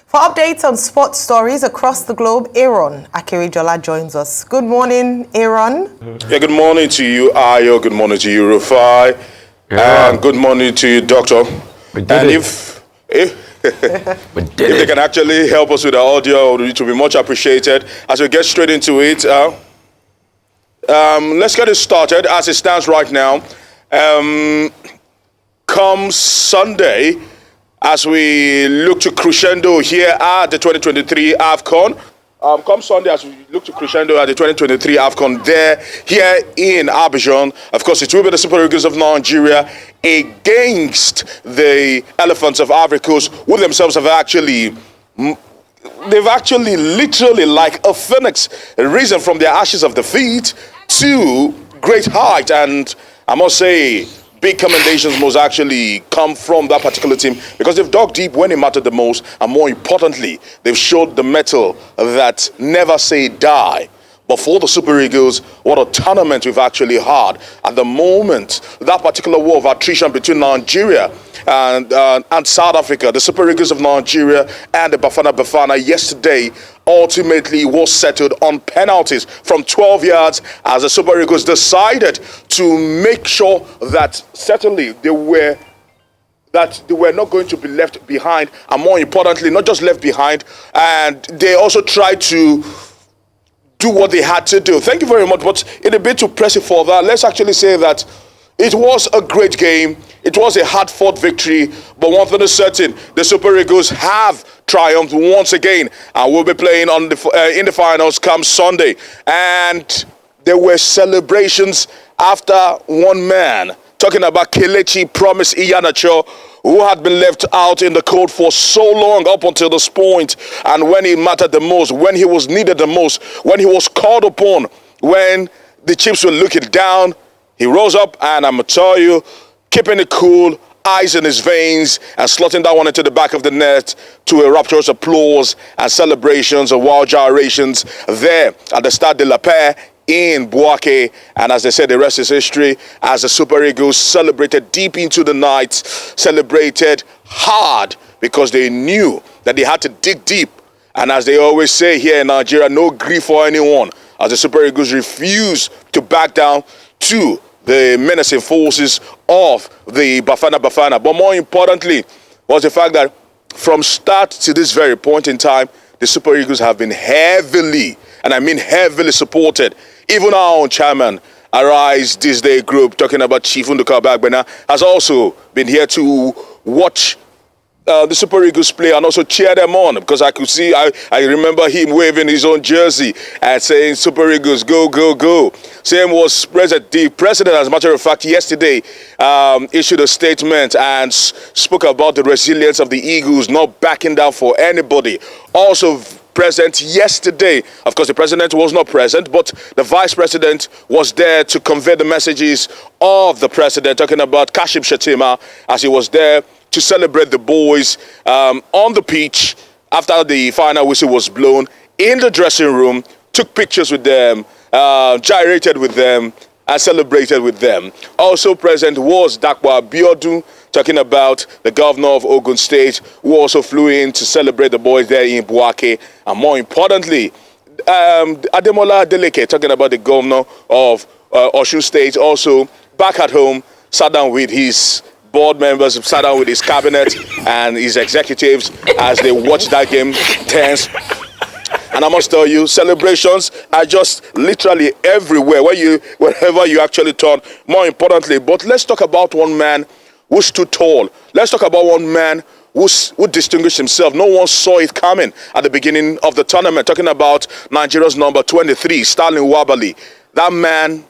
For updates on sports stories across the globe, Aaron Akirijola joins us. Good morning, Aaron. Yeah, good morning to you, Ayo. Good morning to you, Rufai. Yeah. And good morning to you, Doctor. We did and it. if they can actually help us with the audio, it will be much appreciated. As we get straight into it, let's get it started. As it stands right now, come Sunday, as we look to crescendo here at the 2023 AFCON. Come Sunday, as we look to crescendo at the 2023 AFCON there, here in Abidjan, of course, it will be the Super Eagles of Nigeria against the Elephants of Ivory Coast, who themselves have actually literally like a phoenix, risen from their ashes of defeat to great height. And I must say, big commendations must actually come from that particular team, because they've dug deep when it mattered the most, and more importantly, they've showed the mettle that never say die. But for the Super Eagles, what a tournament we've actually had. At the moment, that particular war of attrition between Nigeria and South Africa, the Super Eagles of Nigeria and the Bafana yesterday ultimately was settled on penalties from 12 yards, as the Super Eagles decided to make sure that certainly they were not going to be left behind, and more importantly, not just left behind, and they also tried to do what they had to do. Thank you very much. But in a bit to press it further, let's actually say that it was a great game. It was a hard-fought victory. But one thing is certain, the Super Eagles have triumphed once again, and will be playing in the finals come Sunday. And there were celebrations after one man, talking about Kelechi Promise Iheanacho, who had been left out in the cold for so long up until this point, and when he mattered the most, when he was needed the most, when he was called upon, when the chips were looking down, he rose up, and I'm going to tell you, keeping it cool, eyes in his veins, and slotting that one into the back of the net to a rapturous applause and celebrations and wild gyrations there at the Stade de la Paix in Bouaké. And as they said, the rest is history, as the Super Eagles celebrated deep into the night, celebrated hard, because they knew that they had to dig deep. And as they always say here in Nigeria, no grief for anyone, as the Super Eagles refused to back down to the menacing forces of the Bafana. But more importantly was the fact that from start to this very point in time, the Super Eagles have been heavily, and I mean heavily, supported. Even our own chairman, Arise This Day Group, talking about Chief Nduka Bagbena, has also been here to watch the Super Eagles play and also cheer them on, because I could see, I remember him waving his own jersey and saying, Super Eagles, go, go, go. Same was the president, as a matter of fact, yesterday issued a statement and spoke about the resilience of the Eagles, not backing down for anybody. Also present yesterday, of course the president was not present, but the vice president was there to convey the messages of the president, talking about Kashim Shettima, as he was there to celebrate the boys on the pitch after the final whistle was blown, in the dressing room, took pictures with them, gyrated with them, and celebrated with them. Also present was Dakwa Abiodun, talking about the governor of Ogun State, who also flew in to celebrate the boys there in Bouaké. And more importantly, Ademola Adeleke, talking about the governor of Osun State, also back at home, sat down with his board members, sat down with his cabinet and his executives as they watched that game tense. And I must tell you, celebrations are just literally everywhere, wherever you actually turn, more importantly. But let's talk about one man who stood tall. Let's talk about one man who distinguished himself. No one saw it coming at the beginning of the tournament. Talking about Nigeria's number 23, Sterling Wabali. That man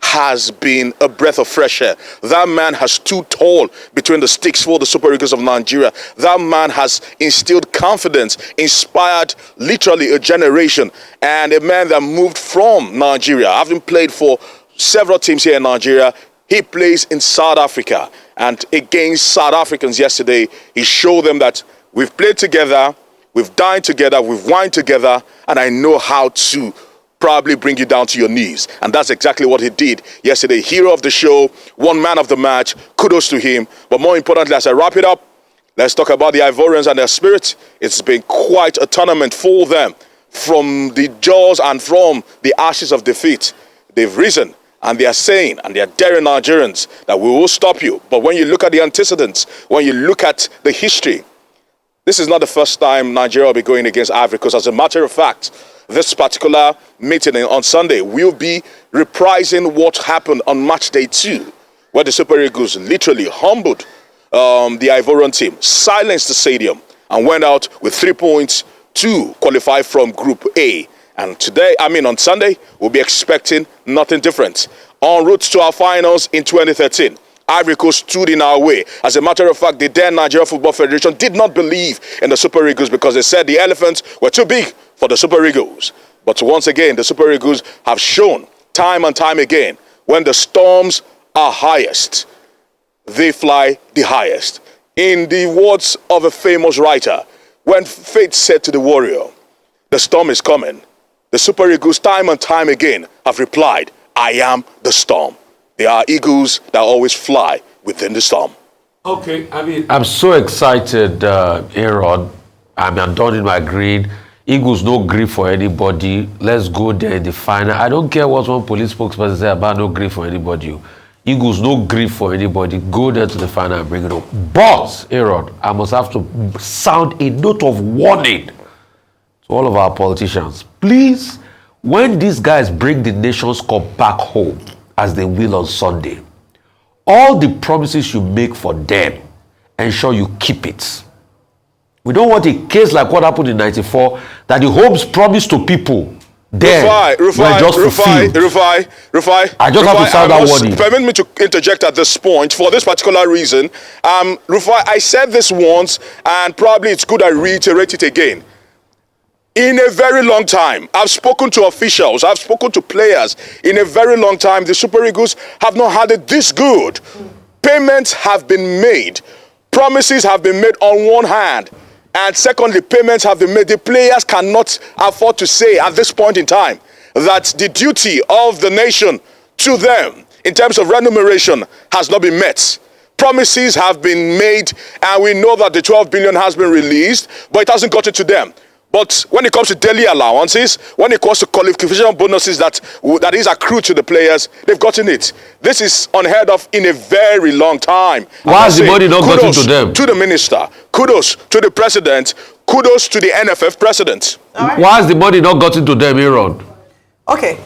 has been a breath of fresh air. That man has stood tall between the sticks for the Super Eagles of Nigeria. That man has instilled confidence, inspired literally a generation, and a man that moved from Nigeria, having played for several teams here in Nigeria. He plays in South Africa, and against South Africans yesterday, he showed them that we've played together, we've dined together, we've wined together, and I know how to probably bring you down to your knees. And that's exactly what he did yesterday. Hero of the show, one man of the match. Kudos to him. But more importantly, as I wrap it up, Let's talk about the Ivorians and their spirit. It's been quite a tournament for them. From the jaws and from the ashes of defeat, they've risen and they are saying, and they are daring Nigerians, that we will stop you. But when you look at the antecedents, when you look at the history, this is not the first time Nigeria will be going against Ivory Coast. As a matter of fact, this particular meeting on Sunday will be reprising what happened on match day 2, where the Super Eagles literally humbled the Ivorian team, silenced the stadium, and went out with 3 points to qualify from Group A. And today, on Sunday, we'll be expecting nothing different. En route to our finals in 2013, Ivory Coast stood in our way. As a matter of fact, the then Nigeria Football Federation did not believe in the Super Eagles because they said the elephants were too big for the Super Eagles. But once again, the Super Eagles have shown time and time again, when the storms are highest, they fly the highest. In the words of a famous writer, when fate said to the warrior, the storm is coming, the Super Eagles time and time again have replied, I am the storm. They are eagles that always fly within the storm. Okay, I'm so excited, Aaron. I'm done in my green. Eagles no grief for anybody. Let's go there in the final. I don't care what one police spokesperson say about no grief for anybody. Eagles no grief for anybody. Go there to the final and bring it up. But, Aaron, I must have to sound a note of warning to all of our politicians. Please, when these guys bring the Nations Cup back home, as they will on Sunday, all the promises you make for them, ensure you keep it. We don't want a case like what happened in '94, that the homes promised to people there Rufai, I just have to sound that warning. Permit me to interject at this point for this particular reason. Rufai, I said this once, and probably it's good I reiterate it again. In a very long time, I've spoken to officials, I've spoken to players. In a very long time, the Super Eagles have not had it this good. Payments have been made. Promises have been made on one hand. And secondly, payments have been made. The players cannot afford to say at this point in time that the duty of the nation to them in terms of remuneration has not been met. Promises have been made, and we know that the 12 billion has been released, but it hasn't gotten to them. But when it comes to daily allowances, when it comes to qualification bonuses that is accrued to the players, they've gotten it. This is unheard of in a very long time. Why has the money not gotten to them? To the minister, kudos to the president, kudos to the NFF president. Right. Why has the money not gotten to them, Aaron? Okay.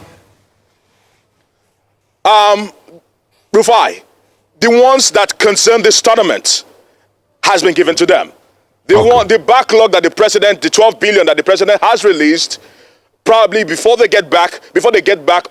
Rufai, the ones that concern this tournament has been given to them. The backlog that the 12 billion that the president has released, probably before they get back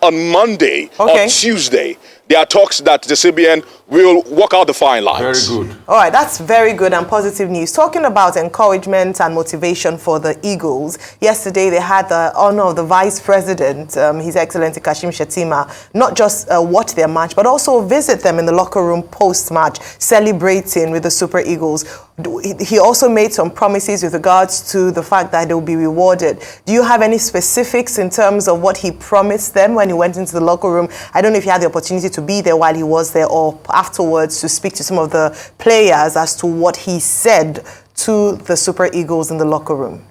on Monday or Tuesday, there are talks that the CBN will work out the fine lines. Very good. All right, that's very good and positive news. Talking about encouragement and motivation for the Eagles, yesterday they had the honor of the Vice President, His Excellency Kashim Shettima, not just watch their match, but also visit them in the locker room post-match, celebrating with the Super Eagles. He also made some promises with regards to the fact that they will be rewarded. Do you have any specifics in terms of what he promised them when he went into the locker room? I don't know if you had the opportunity to be there while he was there or afterwards to speak to some of the players as to what he said to the Super Eagles in the locker room.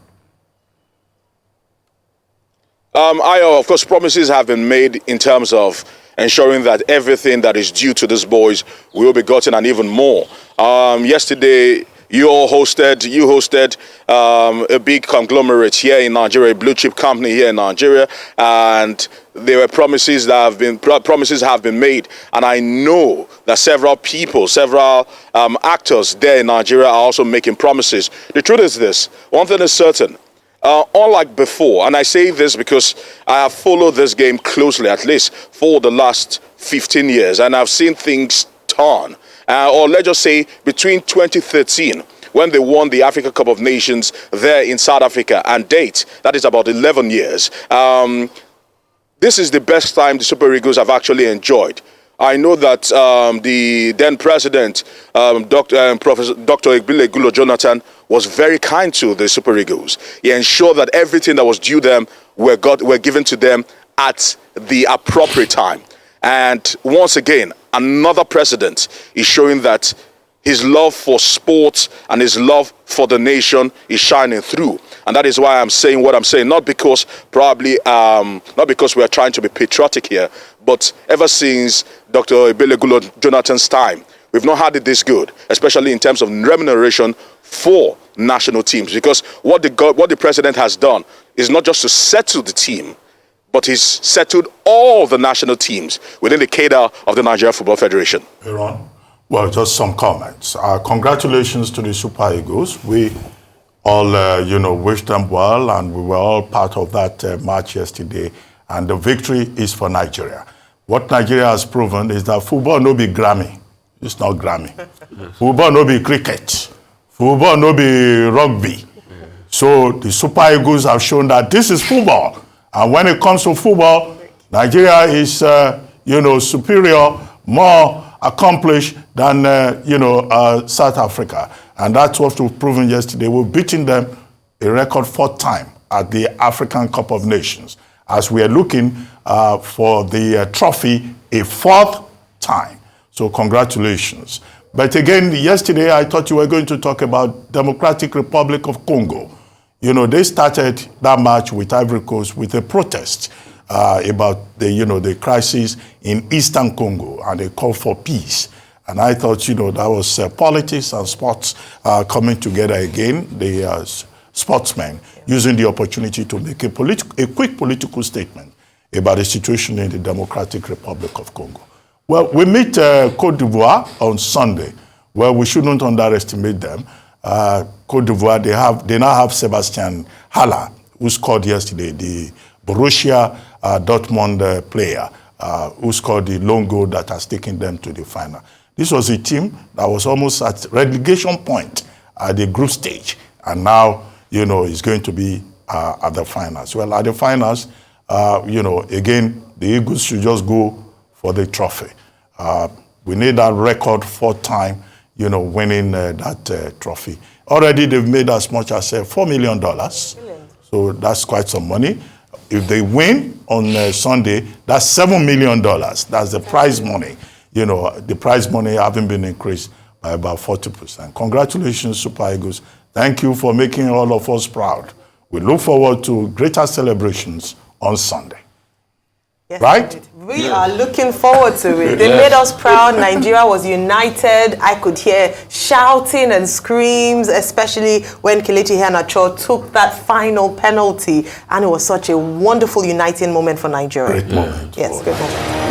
Of course, promises have been made in terms of ensuring that everything that is due to these boys will be gotten and even more. Yesterday, you hosted a big conglomerate here in Nigeria, a blue chip company here in Nigeria, and there were promises have been made, and I know that several people, several actors there in Nigeria are also making promises. The truth is this: one thing is certain. Unlike before, and I say this because I have followed this game closely, at least for the last 15 years, and I've seen things turn. Or let's just say between 2013, when they won the Africa Cup of Nations there in South Africa, and date, that is about 11 years. This is the best time the Super Eagles have actually enjoyed. I know that the then president, Professor Dr. Egbile Gulo Jonathan, was very kind to the Super Eagles. He ensured that everything that was due them were given to them at the appropriate time. And once again, another president is showing that his love for sports and his love for the nation is shining through. And that is why I'm saying what I'm saying, not because not because we are trying to be patriotic here, but ever since Dr. Ebele Jonathan's time, we've not had it this good, especially in terms of remuneration for national teams. Because what the president has done is not just to settle the team, but he's settled all the national teams within the cadre of the Nigeria Football Federation. Aaron? Well, just some comments. Congratulations to the Super Eagles. We all, wish them well, and we were all part of that match yesterday. And the victory is for Nigeria. What Nigeria has proven is that football no be Grammy. It's not Grammy. Football no be cricket. Football no be rugby. So the Super Eagles have shown that this is football. And when it comes to football, Nigeria is, superior, more accomplished than, South Africa. And that's what we've proven yesterday. We're beating them a record 4th time at the African Cup of Nations, as we are looking for the trophy a 4th time. So congratulations. But again, yesterday I thought you were going to talk about Democratic Republic of Congo. They started that match with Ivory Coast with a protest about the crisis in Eastern Congo, and they called for peace. And I thought, that was politics and sports coming together again. The sportsmen using the opportunity to make a quick political statement about the situation in the Democratic Republic of Congo. Well, we meet Côte d'Ivoire on Sunday. Well, we shouldn't underestimate them. Côte d'Ivoire, they now have Sebastian Haller, who scored yesterday, the Borussia Dortmund player, who scored the lone goal that has taken them to the final. This was a team that was almost at relegation point at the group stage, and now, is going to be at the finals. Well, at the finals, again, the Eagles should just go for the trophy. We need that record 4th time, winning that trophy. Already they've made as much as $4 million. So that's quite some money. If they win on Sunday, that's $7 million. That's the prize money. The prize money having been increased by about 40%. Congratulations, Super Eagles. Thank you for making all of us proud. We look forward to greater celebrations on Sunday. Yes, right? We are looking forward to it. They made us proud. Nigeria was united. I could hear shouting and screams, especially when Kelechi Iheanacho took that final penalty. And it was such a wonderful uniting moment for Nigeria. Great moment. Yes, good moment.